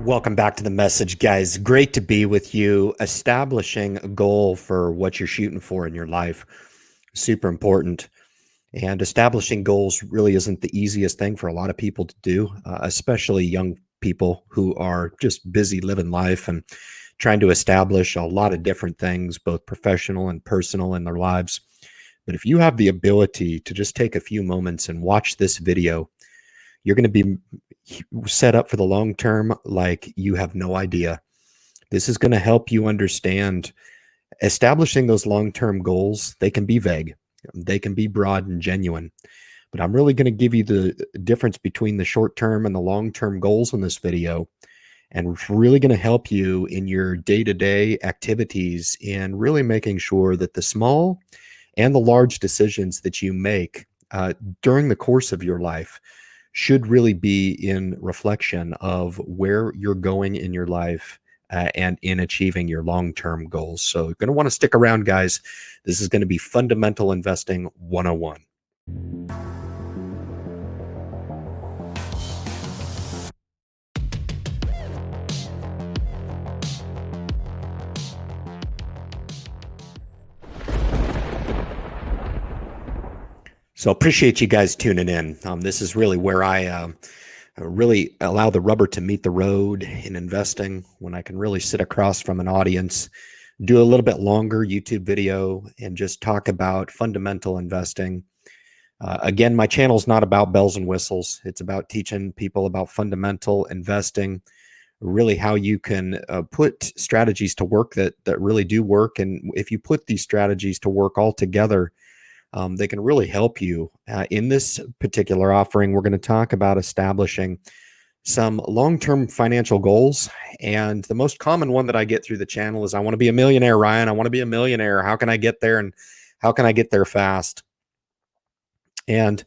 Welcome back to the message, guys. Great to be with you. Establishing a goal for what you're shooting for in your life, super important. And establishing goals really isn't the easiest thing for a lot of people to do, especially young people who are just busy living life and trying to establish a lot of different things, both professional and personal in their lives. But if you have the ability to just take a few moments and watch this video, you're going to be set up for the long term like you have no idea. This is going to help you understand establishing those long-term goals. They can be vague, they can be broad and genuine, but I'm really going to give you the difference between the short-term and the long-term goals in this video, and really going to help you in your day-to-day activities in really making sure that the small and the large decisions that you make during the course of your life should really be in reflection of where you're going in your life and in achieving your long-term goals. So you're going to want to stick around, guys. This is going to be Fundamental Investing 101. So appreciate you guys tuning in. This is really where I really allow the rubber to meet the road in investing, when I can really sit across from an audience, do a little bit longer YouTube video, and just talk about fundamental investing. Again, my channel is not about bells and whistles. It's about teaching people about fundamental investing, really how you can put strategies to work that really do work. And if you put these strategies to work all together, they can really help you. In this particular offering, we're going to talk about establishing some long-term financial goals. And the most common one that I get through the channel is, I want to be a millionaire, Ryan. I want to be a millionaire. How can I get there? And how can I get there fast? And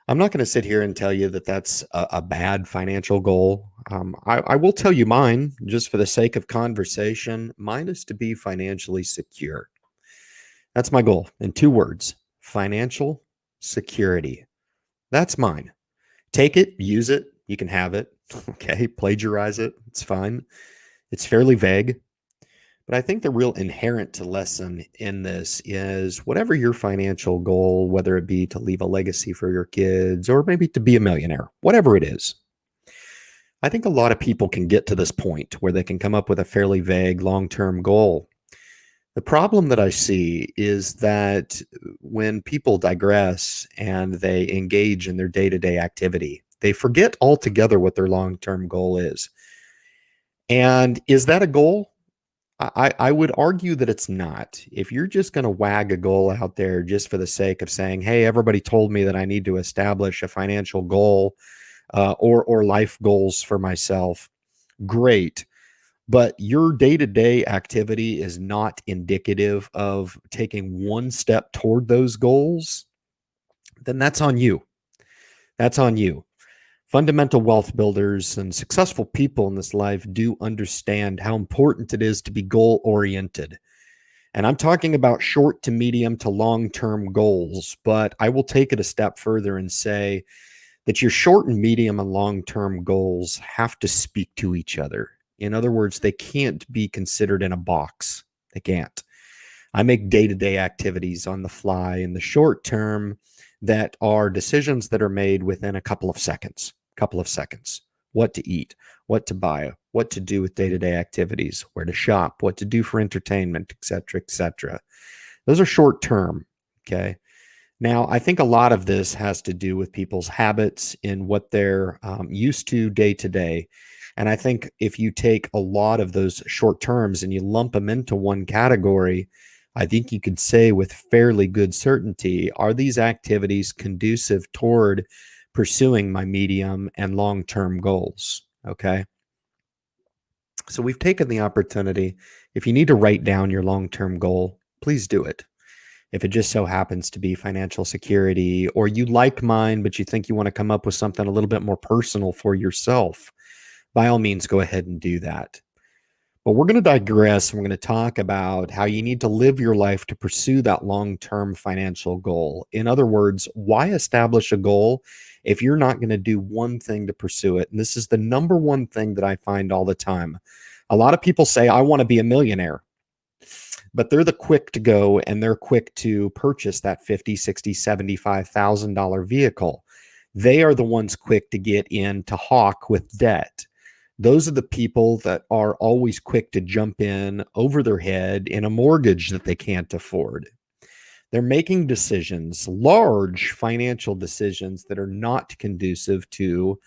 I'm not going to sit here and tell you that that's a bad financial goal. I will tell you mine, just for the sake of conversation. Mine is to be financially secure. That's my goal in 2 words: financial security. That's mine. Take it, use it, you can have it. Okay, plagiarize it, it's fine. It's fairly vague. But I think the real inherent lesson in this is, whatever your financial goal, whether it be to leave a legacy for your kids or maybe to be a millionaire, whatever it is, I think a lot of people can get to this point where they can come up with a fairly vague long-term goal. The problem that I see is that when people digress and they engage in their day-to-day activity, they forget altogether what their long-term goal is. And is that a goal? I would argue that it's not. If you're just going to wag a goal out there just for the sake of saying, hey, everybody told me that I need to establish a financial goal or life goals for myself, great. But your day-to-day activity is not indicative of taking one step toward those goals, then that's on you. That's on you. Fundamental wealth builders and successful people in this life do understand how important it is to be goal-oriented. And I'm talking about short to medium to long-term goals, but I will take it a step further and say that your short and medium and long-term goals have to speak to each other. In other words, they can't be considered in a box. They can't. I make day-to-day activities on the fly in the short term that are decisions that are made within a couple of seconds. What to eat, what to buy, what to do with day-to-day activities, where to shop, what to do for entertainment, etc., etc. Those are short term, okay? Now, I think a lot of this has to do with people's habits in what they're used to day to day. And I think if you take a lot of those short terms and you lump them into one category, I think you could say with fairly good certainty, are these activities conducive toward pursuing my medium and long-term goals? Okay. So we've taken the opportunity. If you need to write down your long-term goal, please do it. If it just so happens to be financial security, or you like mine, but you think you want to come up with something a little bit more personal for yourself, by all means, go ahead and do that. But we're going to digress, and we're going to talk about how you need to live your life to pursue that long-term financial goal. In other words, why establish a goal if you're not going to do one thing to pursue it. And this is the number one thing that I find all the time. A lot of people say, I want to be a millionaire, but they're the quick to go and they're quick to purchase that $50,000, $60,000, $75,000 vehicle. They are the ones quick to get into hawk with debt. Those are the people that are always quick to jump in over their head in a mortgage that they can't afford. They're making decisions, large financial decisions that are not conducive to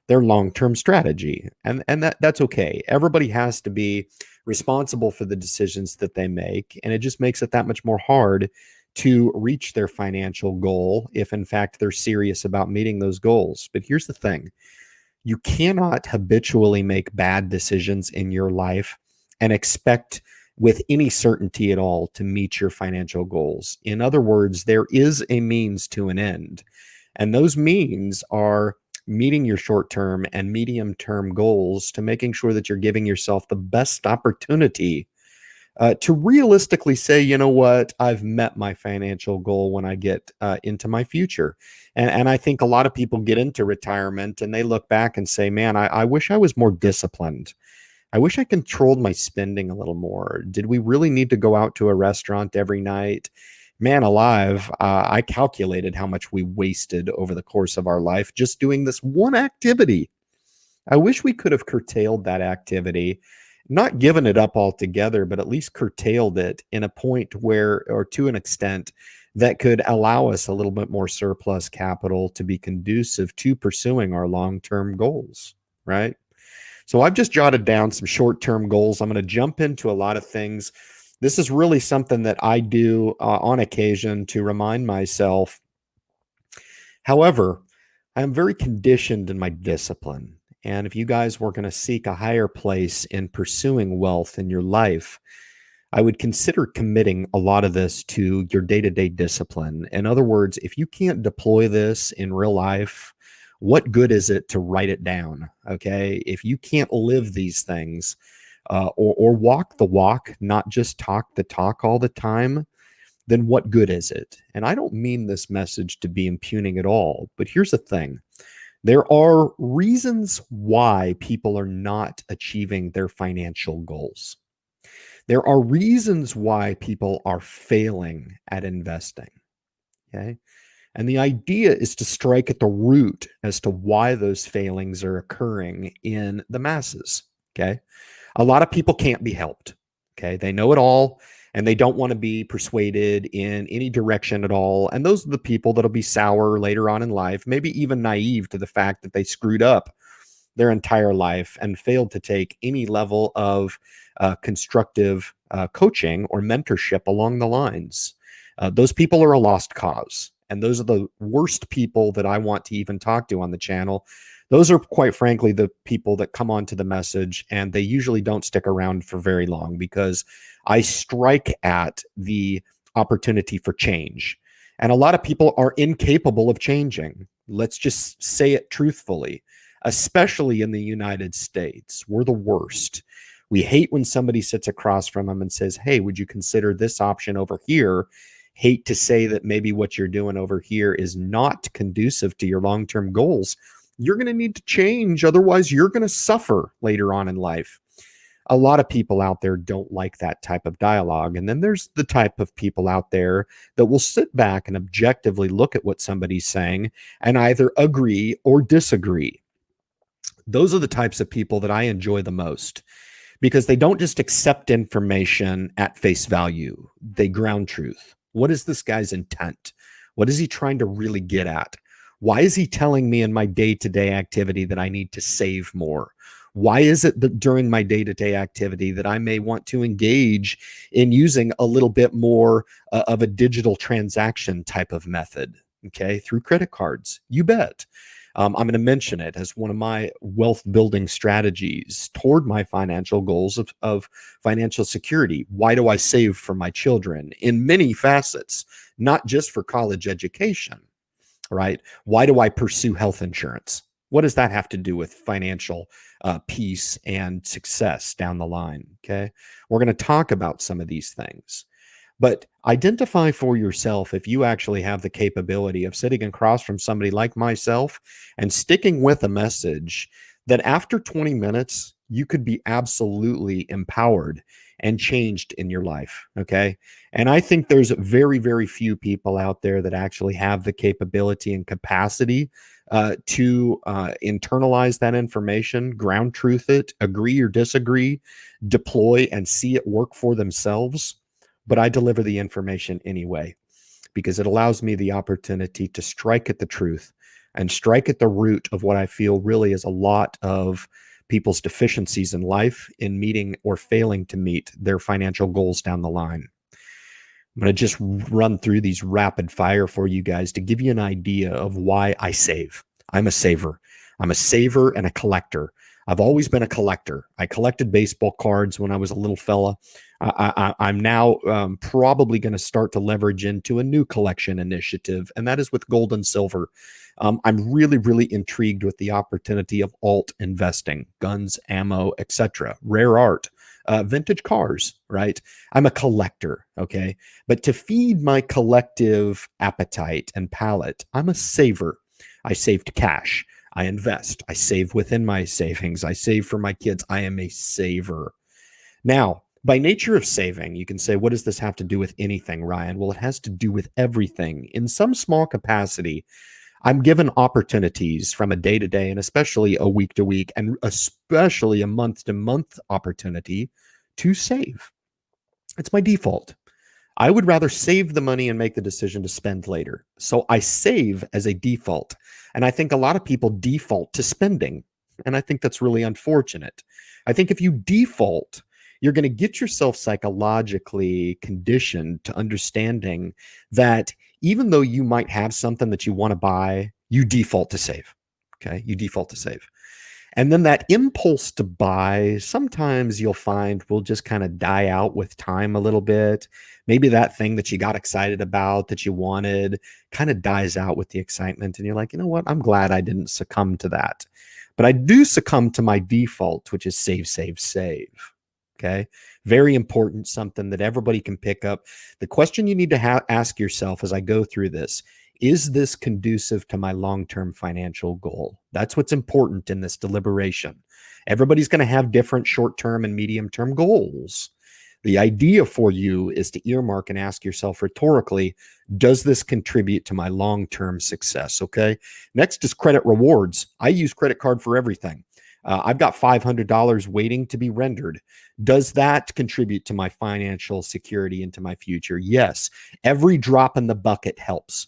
their long-term strategy. And that's okay. Everybody has to be responsible for the decisions that they make, and it just makes it that much more hard to reach their financial goal if in fact they're serious about meeting those goals. But here's the thing. You cannot habitually make bad decisions in your life and expect with any certainty at all to meet your financial goals. In other words, there is a means to an end. And those means are meeting your short-term and medium-term goals to making sure that you're giving yourself the best opportunity to realistically say, you know what, I've met my financial goal when I get into my future. And I think a lot of people get into retirement and they look back and say, man, I wish I was more disciplined. I wish I controlled my spending a little more. Did we really need to go out to a restaurant every night? Man alive, I calculated how much we wasted over the course of our life just doing this one activity. I wish we could have curtailed that activity, not given it up altogether, but at least curtailed it in a point where, or to an extent, that could allow us a little bit more surplus capital to be conducive to pursuing our long-term goals, right? So I've just jotted down some short-term goals. I'm going to jump into a lot of things. This is really something that I do on occasion to remind myself. However, I am very conditioned in my discipline. And if you guys were going to seek a higher place in pursuing wealth in your life, I would consider committing a lot of this to your day-to-day discipline. In other words, if you can't deploy this in real life, what good is it to write it down? Okay. If you can't live these things or walk the walk, not just talk the talk all the time, then what good is it? And I don't mean this message to be impugning at all, but here's the thing. There are reasons why people are not achieving their financial goals. There are reasons why people are failing at investing. Okay. And the idea is to strike at the root as to why those failings are occurring in the masses. Okay. A lot of people can't be helped. Okay. They know it all and they don't want to be persuaded in any direction at all. And those are the people that'll be sour later on in life, maybe even naive to the fact that they screwed up their entire life and failed to take any level of constructive coaching or mentorship along the lines. Those people are a lost cause. And those are the worst people that I want to even talk to on the channel. Those are, quite frankly, the people that come onto the message and they usually don't stick around for very long because I strike at the opportunity for change. And a lot of people are incapable of changing. Let's just say it truthfully, especially in the United States. We're the worst. We hate when somebody sits across from them and says, hey, would you consider this option over here? Hate to say that maybe what you're doing over here is not conducive to your long-term goals. You're going to need to change. Otherwise, you're going to suffer later on in life. A lot of people out there don't like that type of dialogue. And then there's the type of people out there that will sit back and objectively look at what somebody's saying and either agree or disagree. Those are the types of people that I enjoy the most because they don't just accept information at face value. They ground truth. What is this guy's intent? What is he trying to really get at? Why is he telling me in my day-to-day activity that I need to save more? Why is it that during my day-to-day activity that I may want to engage in using a little bit more of a digital transaction type of method, okay, through credit cards? You bet. I'm going to mention it as one of my wealth building strategies toward my financial goals of financial security. Why do I save for my children in many facets, not just for college education, right? Why do I pursue health insurance? What does that have to do with financial peace and success down the line? Okay. We're going to talk about some of these things. But identify for yourself if you actually have the capability of sitting across from somebody like myself and sticking with a message that after 20 minutes, you could be absolutely empowered and changed in your life. Okay. And I think there's very, very few people out there that actually have the capability and capacity to internalize that information, ground truth it, agree or disagree, deploy and see it work for themselves. But I deliver the information anyway because it allows me the opportunity to strike at the truth and strike at the root of what I feel really is a lot of people's deficiencies in life in meeting or failing to meet their financial goals down the line. I'm going to just run through these rapid fire for you guys to give you an idea of why I save. I'm a saver. I'm a saver and a collector. I've always been a collector. I collected baseball cards when I was a little fella. I'm now probably going to start to leverage into a new collection initiative, and that is with gold and silver. I'm really, really intrigued with the opportunity of alt investing, guns, ammo, etc., rare art, vintage cars, right? I'm a collector, okay? But to feed my collective appetite and palate, I'm a saver. I saved cash. I invest. I save within my savings. I save for my kids. I am a saver. Now, by nature of saving, you can say, what does this have to do with anything, Ryan? Well, it has to do with everything. In some small capacity, I'm given opportunities from a day to day and especially a week to week and especially a month to month opportunity to save. It's my default. I would rather save the money and make the decision to spend later. So I save as a default. And I think a lot of people default to spending. And I think that's really unfortunate. I think if you default, you're going to get yourself psychologically conditioned to understanding that even though you might have something that you want to buy, you default to save. Okay. You default to save. And then that impulse to buy, sometimes you'll find will just kind of die out with time a little bit. Maybe that thing that you got excited about that you wanted kind of dies out with the excitement. And you're like, you know what? I'm glad I didn't succumb to that. But I do succumb to my default, which is save, save, save. Okay. Very important, something that everybody can pick up. The question you need to ask yourself as I go through this: is this conducive to my long-term financial goal? That's what's important in this deliberation. Everybody's going to have different short-term and medium-term goals. The idea for you is to earmark and ask yourself rhetorically, does this contribute to my long-term success? Okay. Next is credit rewards. I use credit card for everything. I've got $500 waiting to be rendered. Does that contribute to my financial security into my future? Yes. Every drop in the bucket helps.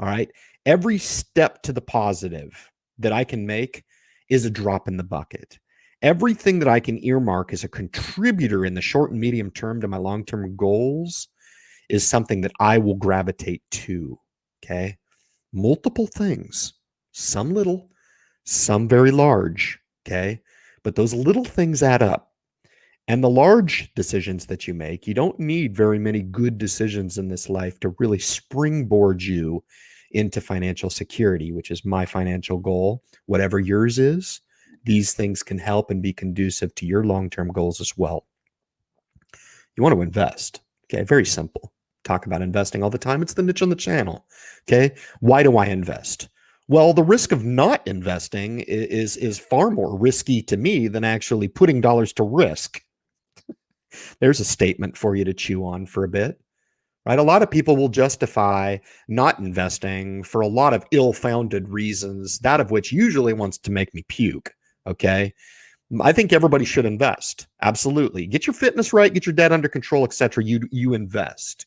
All right. Every step to the positive that I can make is a drop in the bucket. Everything that I can earmark as a contributor in the short and medium term to my long-term goals is something that I will gravitate to. Okay. Multiple things, some little, some very large. Okay. But those little things add up. And the large decisions that you make, you don't need very many good decisions in this life to really springboard you into financial security, which is my financial goal. Whatever yours is, these things can help and be conducive to your long-term goals as well. You want to invest. Okay. Very simple. Talk about investing all the time. It's the niche on the channel. Okay. Why do I invest? Well, the risk of not investing is far more risky to me than actually putting dollars to risk. There's a statement for you to chew on for a bit, right? A lot of people will justify not investing for a lot of ill-founded reasons, that of which usually wants to make me puke, okay? I think everybody should invest. Absolutely. Get your fitness right, get your debt under control, etc. You invest.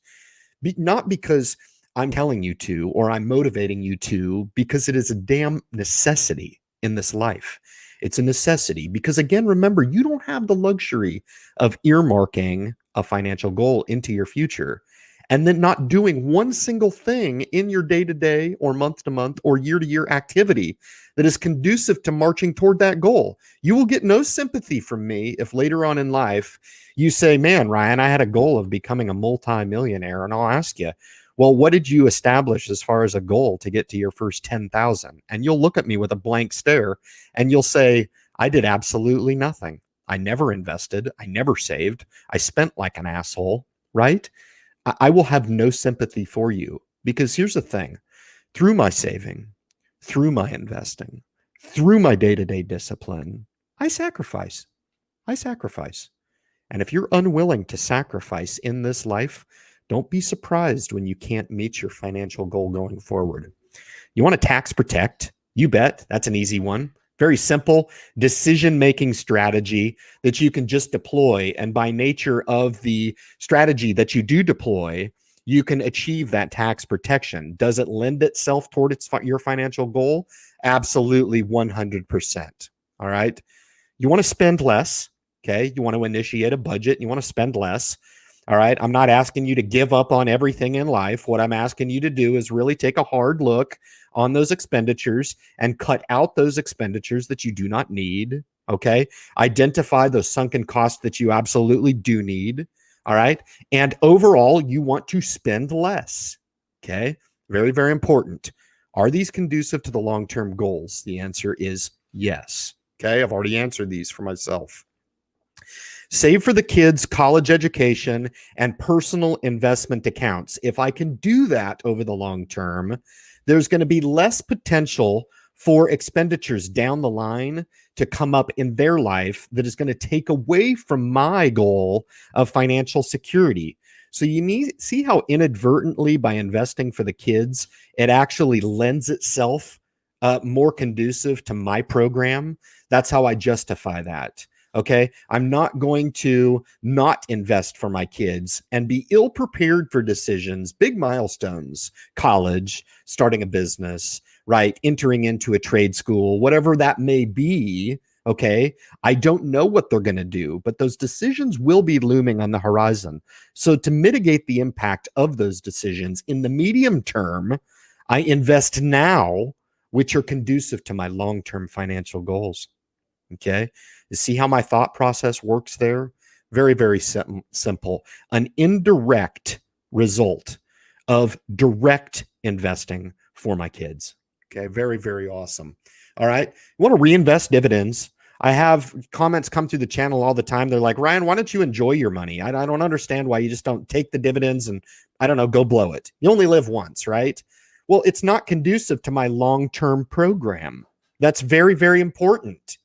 Not because I'm telling you to, or I'm motivating you to, because it is a damn necessity in this life. It's a necessity because, again, remember, you don't have the luxury of earmarking a financial goal into your future and then not doing one single thing in your day-to-day or month-to-month or year-to-year activity that is conducive to marching toward that goal. You will get no sympathy from me if later on in life you say, man, Ryan, I had a goal of becoming a multi-millionaire. And I'll ask you, well, what did you establish as far as a goal to get to your first 10,000? And you'll look at me with a blank stare and you'll say, I did absolutely nothing. I never invested. I never saved. I spent like an asshole, right? I will have no sympathy for you, because here's the thing. Through my saving, through my investing, through my day-to-day discipline, I sacrifice. I sacrifice. And if you're unwilling to sacrifice in this life, don't be surprised when you can't meet your financial goal going forward. You want to tax protect? You bet. That's an easy one. Very simple decision-making strategy that you can just deploy. And by nature of the strategy that you do deploy, you can achieve that tax protection. Does it lend itself toward your financial goal? Absolutely 100%. All right. You want to spend less. Okay. You want to initiate a budget. You want to spend less. All right. I'm not asking you to give up on everything in life. What I'm asking you to do is really take a hard look on those expenditures and cut out those expenditures that you do not need. Okay. Identify those sunken costs that you absolutely do need. All right. And overall, you want to spend less. Okay. Very, very important. Are these conducive to the long-term goals? The answer is yes. Okay. I've already answered these for myself. Save for the kids' college education and personal investment accounts. If I can do that over the long term, there's going to be less potential for expenditures down the line to come up in their life that is going to take away from my goal of financial security. So you need see how inadvertently, by investing for the kids, it actually lends itself more conducive to my program. That's how I justify that. Okay, I'm not going to not invest for my kids and be ill prepared for decisions, big milestones, college, starting a business, right? Entering into a trade school, whatever that may be. Okay, I don't know what they're going to do, but those decisions will be looming on the horizon. So to mitigate the impact of those decisions in the medium term, I invest now, which are conducive to my long-term financial goals. Okay. You see how my thought process works there? Very, very simple. An indirect result of direct investing for my kids. Okay. Very, very awesome. All right. You want to reinvest dividends. I have comments come through the channel all the time. They're like, Ryan, why don't you enjoy your money? I don't understand why you just don't take the dividends and, I don't know, go blow it. You only live once, right? Well, it's not conducive to my long-term program. That's very, very important.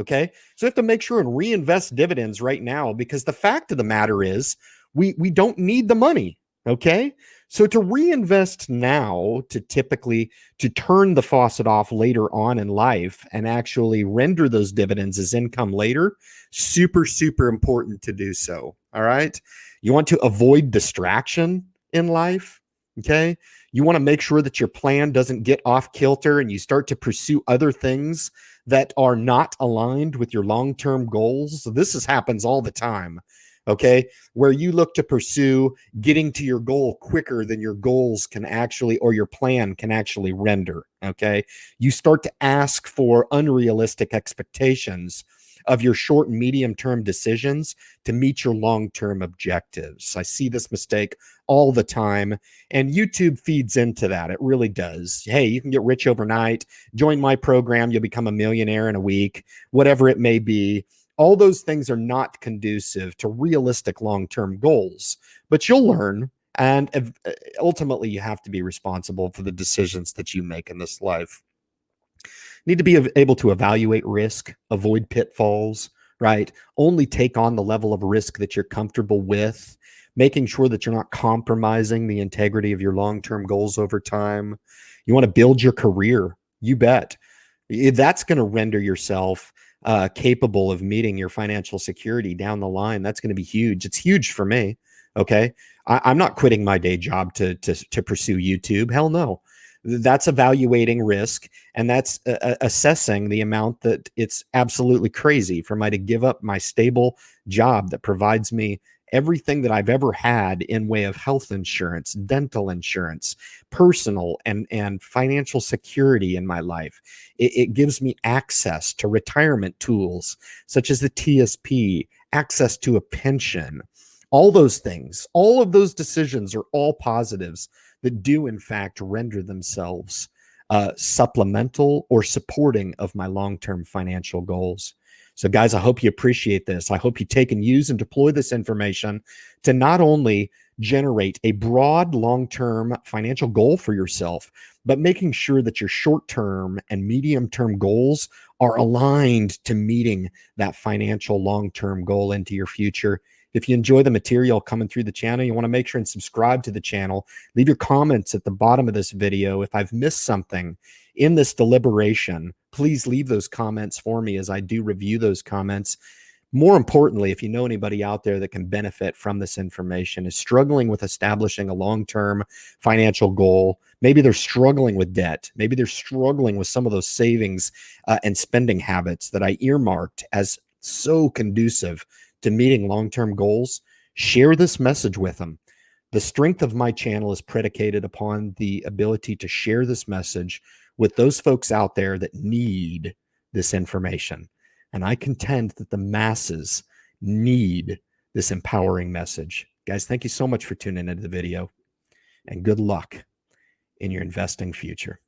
Okay. So you have to make sure and reinvest dividends right now, because the fact of the matter is we don't need the money. Okay. So to reinvest now, to turn the faucet off later on in life and actually render those dividends as income later, super, super important to do so. All right. You want to avoid distraction in life. Okay. You want to make sure that your plan doesn't get off kilter and you start to pursue other things that are not aligned with your long-term goals. So this happens all the time, okay? Where you look to pursue getting to your goal quicker than your goals can actually, or your plan can actually render, okay? You start to ask for unrealistic expectations of your short and medium-term decisions to meet your long-term objectives. I see this mistake all the time, and YouTube feeds into that. It really does. Hey, you can get rich overnight. Join my program. You'll become a millionaire in a week, whatever it may be. All those things are not conducive to realistic long-term goals, but you'll learn. And ultimately, you have to be responsible for the decisions that you make in this life. Need to be able to evaluate risk, avoid pitfalls, right? Only take on the level of risk that you're comfortable with, making sure that you're not compromising the integrity of your long-term goals over time. You want to build your career. You bet. That's going to render yourself capable of meeting your financial security down the line. That's going to be huge. It's huge for me. Okay. I'm not quitting my day job to pursue YouTube. Hell no. That's evaluating risk, and that's assessing the amount that it's absolutely crazy for me to give up my stable job that provides me everything that I've ever had in way of health insurance, dental insurance, personal and financial security in my life. It gives me access to retirement tools such as the TSP, access to a pension, all those things. All of those decisions are all positives that do in fact render themselves supplemental or supporting of my long-term financial goals. So guys, I hope you appreciate this. I hope you take and use and deploy this information to not only generate a broad long-term financial goal for yourself, but making sure that your short-term and medium-term goals are aligned to meeting that financial long-term goal into your future. If you enjoy the material coming through the channel, you want to make sure and subscribe to the channel. Leave your comments at the bottom of this video. If I've missed something in this deliberation, please leave those comments for me as I do review those comments. More importantly, if you know anybody out there that can benefit from this information, is struggling with establishing a long-term financial goal, maybe they're struggling with debt, maybe they're struggling with some of those savings and spending habits that I earmarked as so conducive to meeting long-term goals, share this message with them. The strength of my channel is predicated upon the ability to share this message with those folks out there that need this information. And I contend that the masses need this empowering message. Guys, thank you so much for tuning into the video, and good luck in your investing future.